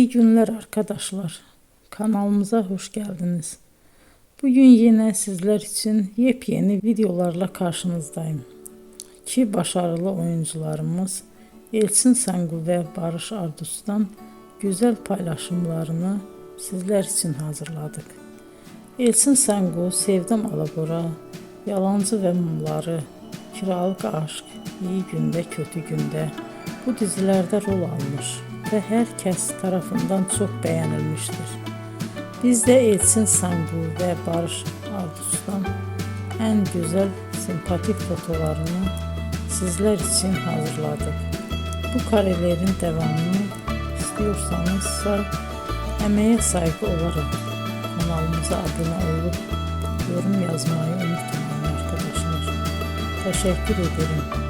İyi günler arkadaşlar. Kanalımıza hoş geldiniz. Bugün yine sizler için yepyeni videolarla karşınızdayım. İki başarılı oyuncularımız Elçin Sangu ve Barış Ardus'tan güzel paylaşımlarını sizler için hazırladık. Elçin Sangu, Sevdim Alabora, Yalancı ve Mumları, Kiralık Aşk, İyi Günde Kötü Günde bu dizilerde rol almış ve herkes tarafından çok beğenilmiştir. Biz de Elçin Sangu ve Barış Ardus'tan en güzel sempatik fotolarını sizler için hazırladık. Bu karelerin devamını istiyorsanızsa emeğe saygı olarak kanalımıza abone olup yorum yazmayı unutmayın arkadaşlar. Teşekkür ederim.